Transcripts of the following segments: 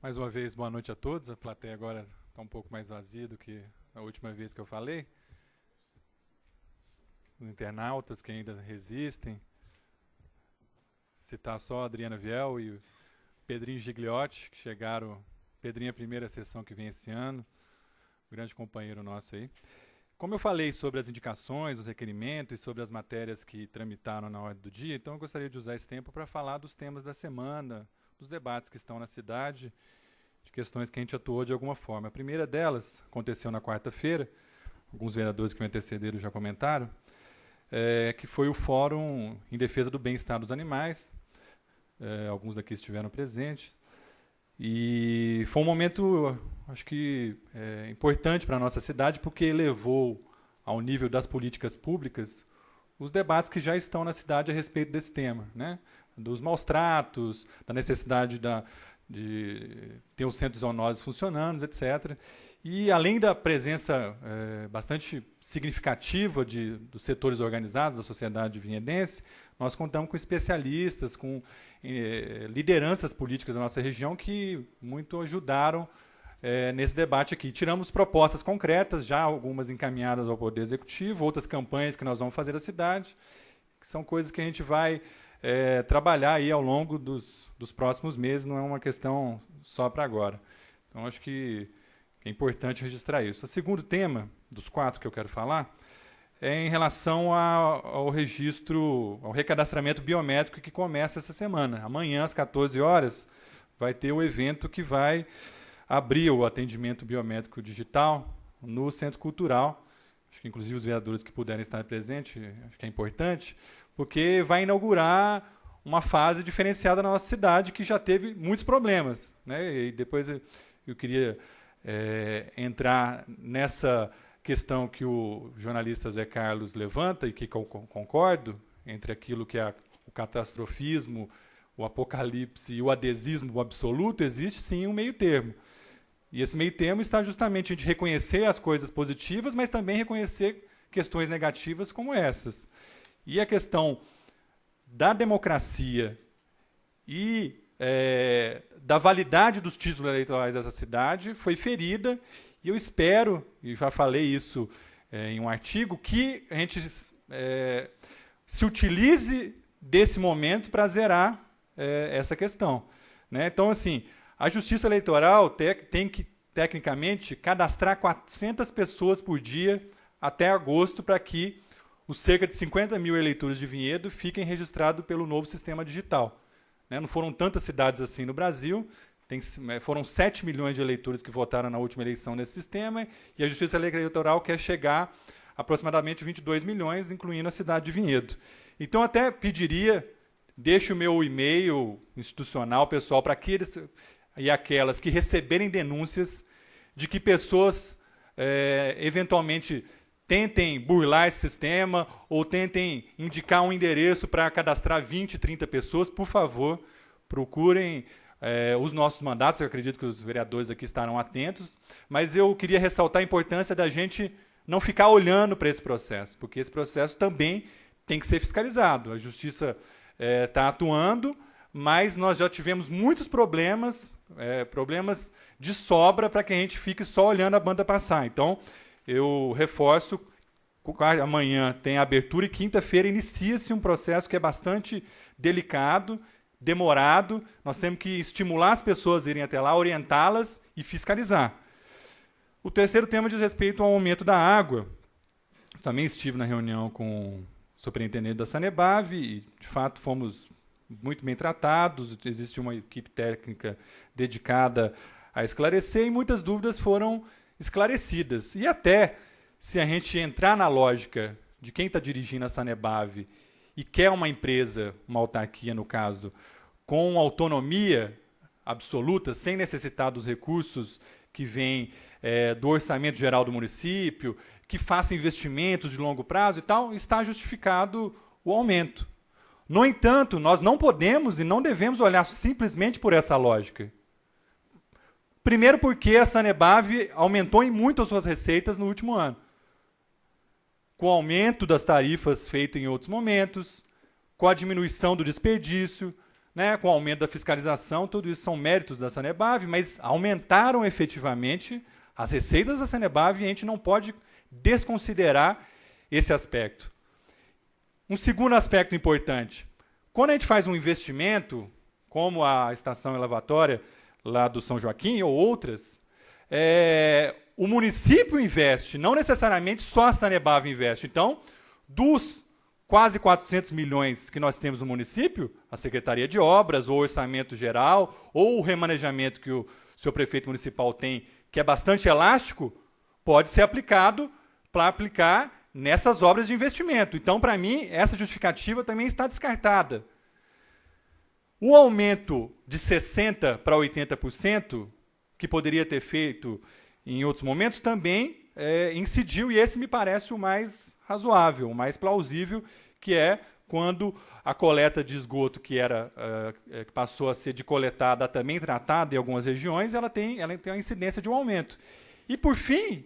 Mais uma vez, boa noite a todos. A plateia agora está um pouco mais vazia do que a última vez que eu falei. Os internautas que ainda resistem. Citar só a Adriana Viel e o Pedrinho Gigliotti, que chegaram. Pedrinho é a primeira sessão que vem esse ano. Grande companheiro nosso aí. Como eu falei sobre as indicações, os requerimentos e sobre as matérias que tramitaram na ordem do dia, então eu gostaria de usar esse tempo para falar dos temas da semana, dos debates que estão na cidade, de questões que a gente atuou de alguma forma. A primeira delas aconteceu na quarta-feira, alguns vereadores que me antecederam já comentaram, que foi o Fórum em Defesa do Bem-Estar dos Animais. Alguns aqui estiveram presentes. E foi um momento, acho que, importante para a nossa cidade, porque levou ao nível das políticas públicas os debates que já estão na cidade a respeito desse tema, né? Dos maus tratos, da necessidade de ter os centros zoonoses funcionando, etc. E, além da presença bastante significativa dos setores organizados da sociedade vinhedense, nós contamos com especialistas, com lideranças políticas da nossa região que muito ajudaram nesse debate aqui. Tiramos propostas concretas, já algumas encaminhadas ao Poder Executivo, outras campanhas que nós vamos fazer na cidade, que são coisas que a gente vai trabalhar aí ao longo dos próximos meses, não é uma questão só para agora. Então, acho que é importante registrar isso. O segundo tema, dos 4 que eu quero falar, é em relação ao registro, ao recadastramento biométrico que começa essa semana. Amanhã, às 14 horas, vai ter o evento que vai abrir o atendimento biométrico digital no Centro Cultural. Acho que, inclusive, os vereadores que puderem estar presentes, acho que é importante, porque vai inaugurar uma fase diferenciada na nossa cidade que já teve muitos problemas, né? E depois eu queria entrar nessa questão que o jornalista Zé Carlos levanta e que eu concordo, entre aquilo que é o catastrofismo, o apocalipse e o adesismo absoluto, existe sim um meio termo. E esse meio termo está justamente a gente reconhecer as coisas positivas, mas também reconhecer questões negativas como essas. E a questão da democracia e da validade dos títulos eleitorais dessa cidade foi ferida, e eu espero, e já falei isso em um artigo, que a gente se utilize desse momento para zerar essa questão, né? Então, assim, a Justiça Eleitoral tem que, tecnicamente, cadastrar 400 pessoas por dia até agosto para que os cerca de 50 mil eleitores de Vinhedo fiquem registrados pelo novo sistema digital. Né? Não foram tantas cidades assim no Brasil, foram 7 milhões de eleitores que votaram na última eleição nesse sistema, e a Justiça Eleitoral quer chegar a aproximadamente 22 milhões, incluindo a cidade de Vinhedo. Então, até pediria, deixe o meu e-mail institucional, pessoal, para aqueles e aquelas que receberem denúncias de que pessoas, eventualmente, tentem burlar esse sistema ou tentem indicar um endereço para cadastrar 20, 30 pessoas, por favor, procurem os nossos mandatos. Eu acredito que os vereadores aqui estarão atentos, mas eu queria ressaltar a importância da gente não ficar olhando para esse processo, porque esse processo também tem que ser fiscalizado. A Justiça está atuando, mas nós já tivemos muitos problemas de sobra para que a gente fique só olhando a banda passar. Então, eu reforço, amanhã tem a abertura e quinta-feira inicia-se um processo que é bastante delicado, demorado. Nós temos que estimular as pessoas a irem até lá, orientá-las e fiscalizar. O terceiro tema diz respeito ao aumento da água. Também estive na reunião com o superintendente da Sanebave e, de fato, fomos muito bem tratados. Existe uma equipe técnica dedicada a esclarecer e muitas dúvidas foram esclarecidas. E até, se a gente entrar na lógica de quem está dirigindo a Sanebave e quer uma empresa, uma autarquia no caso, com autonomia absoluta, sem necessitar dos recursos que vêm do orçamento geral do município, que faça investimentos de longo prazo e tal, está justificado o aumento. No entanto, nós não podemos e não devemos olhar simplesmente por essa lógica. Primeiro porque a Sanebave aumentou em muito as suas receitas no último ano. Com o aumento das tarifas feito em outros momentos, com a diminuição do desperdício, né, com o aumento da fiscalização, tudo isso são méritos da Sanebave, mas aumentaram efetivamente as receitas da Sanebave e a gente não pode desconsiderar esse aspecto. Um segundo aspecto importante, quando a gente faz um investimento, como a estação elevatória lá do São Joaquim ou outras, o município investe, não necessariamente só a Sanebave investe. Então, dos quase 400 milhões que nós temos no município, a Secretaria de Obras, ou o Orçamento Geral, ou o remanejamento que o seu prefeito municipal tem, que é bastante elástico, pode ser aplicado para aplicar nessas obras de investimento. Então, para mim, essa justificativa também está descartada. O aumento de 60% para 80%, que poderia ter feito em outros momentos, também incidiu, e esse me parece o mais razoável, o mais plausível, que é quando a coleta de esgoto, que passou a ser de coletada a também tratada em algumas regiões, ela tem a incidência de um aumento. E, por fim,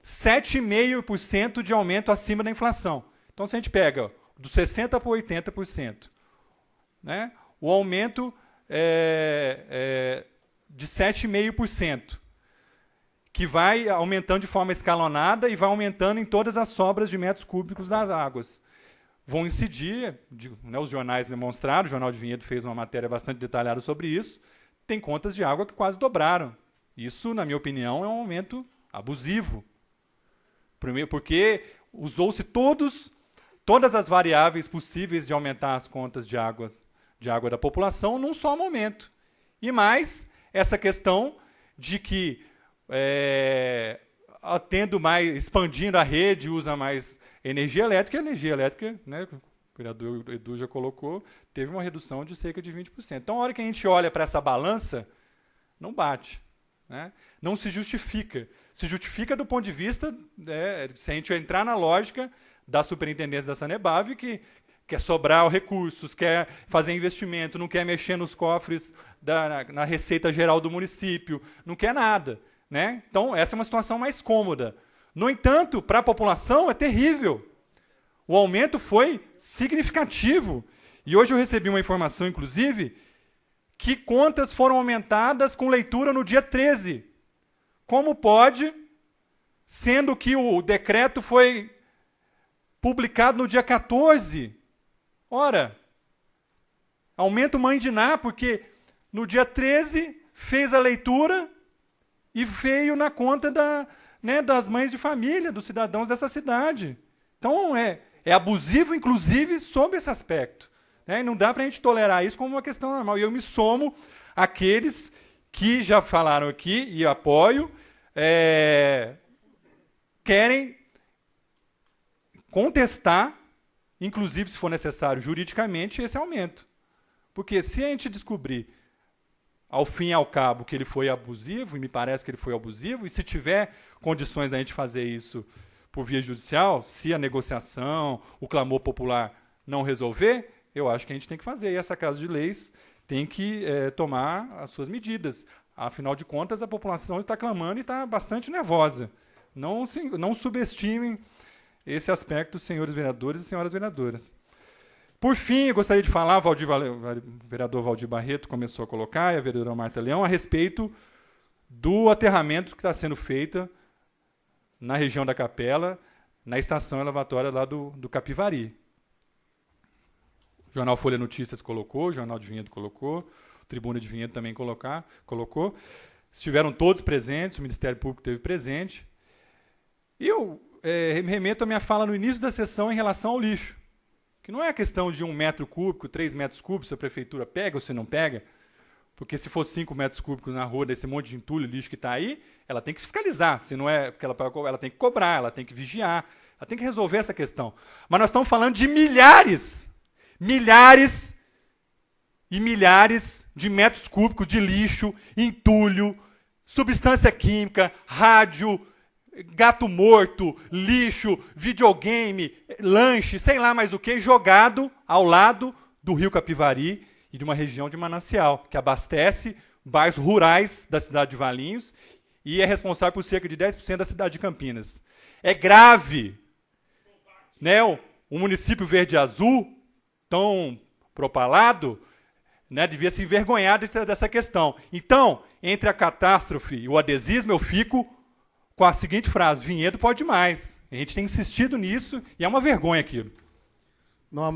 7,5% de aumento acima da inflação. Então, se a gente pega do 60% para 80%, né, o aumento de 7,5%, que vai aumentando de forma escalonada e vai aumentando em todas as sobras de metros cúbicos das águas. Vão incidir, os jornais demonstraram, o Jornal de Vinhedo fez uma matéria bastante detalhada sobre isso, tem contas de água que quase dobraram. Isso, na minha opinião, é um aumento abusivo. Primeiro, porque usou-se todas as variáveis possíveis de aumentar as contas de água da população num só momento. E mais essa questão de que, expandindo a rede, usa mais energia elétrica, e a energia elétrica, né, o vereador Edu já colocou, teve uma redução de cerca de 20%. Então, a hora que a gente olha para essa balança, não bate. Né? Não se justifica. Se justifica do ponto de vista, se a gente entrar na lógica da superintendência da Sanebave, que quer sobrar recursos, quer fazer investimento, não quer mexer nos cofres na receita geral do município, não quer nada. Né? Então, essa é uma situação mais cômoda. No entanto, para a população é terrível. O aumento foi significativo. E hoje eu recebi uma informação, inclusive, que contas foram aumentadas com leitura no dia 13. Como pode, sendo que o decreto foi publicado no dia 14? Ora, aumento mãe de Ná, porque no dia 13 fez a leitura e veio na conta das mães de família, dos cidadãos dessa cidade. Então, é abusivo, inclusive, sob esse aspecto. Né? E não dá para a gente tolerar isso como uma questão normal. E eu me somo àqueles que já falaram aqui, e apoio, querem contestar, inclusive, se for necessário, juridicamente, esse aumento. Porque se a gente descobrir, ao fim e ao cabo, que ele foi abusivo, e me parece que ele foi abusivo, e se tiver condições da gente fazer isso por via judicial, se a negociação, o clamor popular não resolver, eu acho que a gente tem que fazer. E essa Casa de Leis tem que tomar as suas medidas. Afinal de contas, a população está clamando e está bastante nervosa. Não subestimem esse aspecto, senhores vereadores e senhoras vereadoras. Por fim, eu gostaria de falar, o vereador Valdir Barreto começou a colocar, e a vereadora Marta Leão, a respeito do aterramento que está sendo feito na região da Capela, na estação elevatória lá do Capivari. O jornal Folha Notícias colocou, o Jornal de Vinhedo colocou, o Tribuna de Vinhedo também colocou. Estiveram todos presentes, o Ministério Público esteve presente. E eu me remeto à minha fala no início da sessão em relação ao lixo, que não é a questão de 1 metro cúbico, 3 metros cúbicos, se a prefeitura pega ou se não pega, porque se for 5 metros cúbicos na rua desse monte de entulho, lixo que está aí, ela tem que fiscalizar, se não é porque ela tem que cobrar, ela tem que vigiar, ela tem que resolver essa questão. Mas nós estamos falando de milhares e milhares de metros cúbicos de lixo, entulho, substância química, rádio, gato morto, lixo, videogame, lanche, sei lá mais o que, jogado ao lado do rio Capivari e de uma região de manancial, que abastece bairros rurais da cidade de Valinhos e é responsável por cerca de 10% da cidade de Campinas. É grave, né? O município verde e azul, tão propalado, né, devia se envergonhar dessa questão. Então, entre a catástrofe e o adesismo, eu fico com a seguinte frase: Vinhedo pode mais. A gente tem insistido nisso e é uma vergonha aquilo. Não, mas